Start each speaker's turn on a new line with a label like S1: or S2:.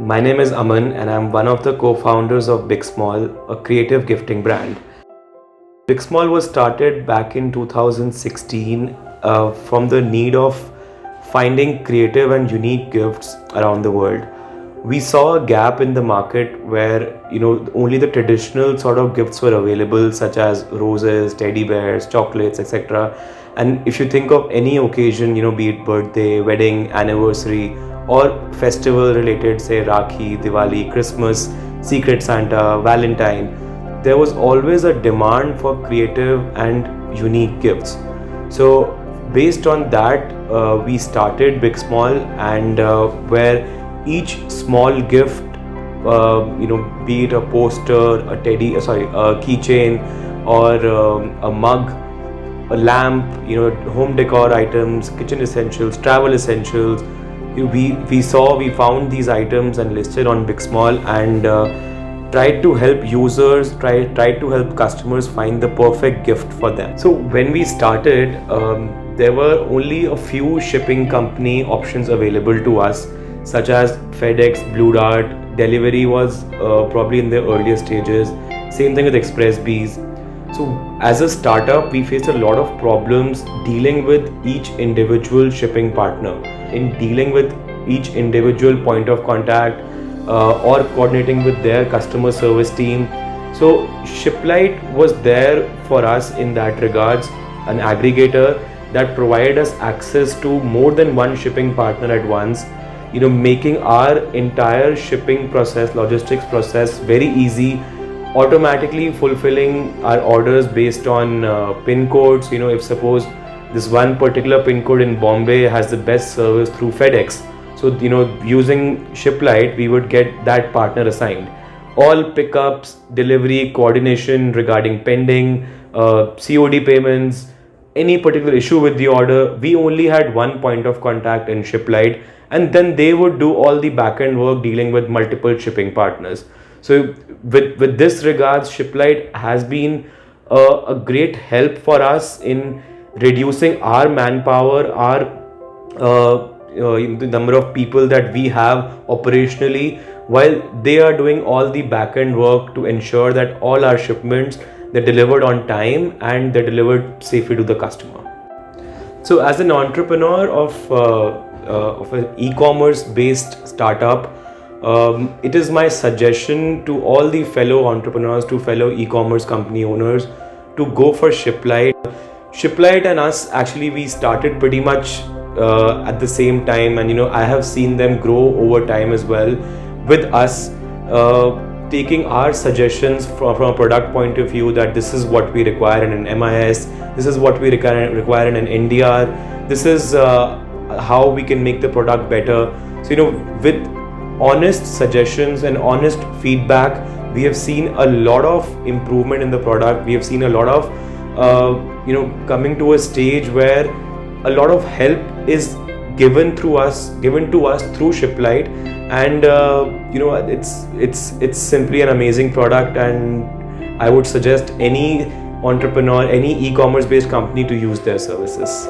S1: My name is Aman and I'm one of the co-founders of Big Small, a creative gifting brand. Big Small was started back in 2016 from the need of finding creative and unique gifts around the world. We saw a gap in the market where only the traditional sort of gifts were available, such as roses, teddy bears, chocolates, etc. And if you think of any occasion, be it birthday, wedding, anniversary, or festival related, say Rakhi, Diwali, Christmas, Secret Santa, Valentine, there was always a demand for creative and unique gifts. So based on that, we started Big Small, and where each small gift, be it a poster, a keychain, or a mug, a lamp, home decor items, kitchen essentials, travel essentials. We found these items and listed on Big Small, and tried to help users, tried to help customers find the perfect gift for them. So when we started, there were only a few shipping company options available to us, such as FedEx, Blue Dart. Delivery was probably in the earlier stages. Same thing with Express-Bees. So as a startup, we faced a lot of problems dealing with each individual shipping partner, in dealing with each individual point of contact, or coordinating with their customer service team. So Shiplite was there for us in that regards, an aggregator that provided us access to more than one shipping partner at once, making our entire shipping process, logistics process very easy, automatically fulfilling our orders based on pin codes. If suppose this one particular pin code in Bombay has the best service through FedEx, so using Shiplite, we would get that partner assigned. All pickups, delivery, coordination regarding pending, COD payments, any particular issue with the order, we only had one point of contact in Shiplite, and then they would do all the back-end work dealing with multiple shipping partners. So with this regards, Shiplite has been a great help for us in reducing our manpower, our the number of people that we have operationally, while they are doing all the back-end work to ensure that all our shipments, they're delivered on time and they're delivered safely to the customer. So as an entrepreneur of an e-commerce based startup, it is my suggestion to all the fellow entrepreneurs, to fellow e-commerce company owners, to go for Shiplite. Shiplite and us, actually, we started pretty much at the same time, and I have seen them grow over time as well, with us taking our suggestions from a product point of view, that this is what we require in an MIS, this is what we require in an NDR, this is how we can make the product better. So with honest suggestions and honest feedback, we have seen a lot of improvement in the product. We have seen a lot of coming to a stage where a lot of help is given to us through Shiplite, and it's simply an amazing product, and I would suggest any entrepreneur, any e-commerce based company to use their services.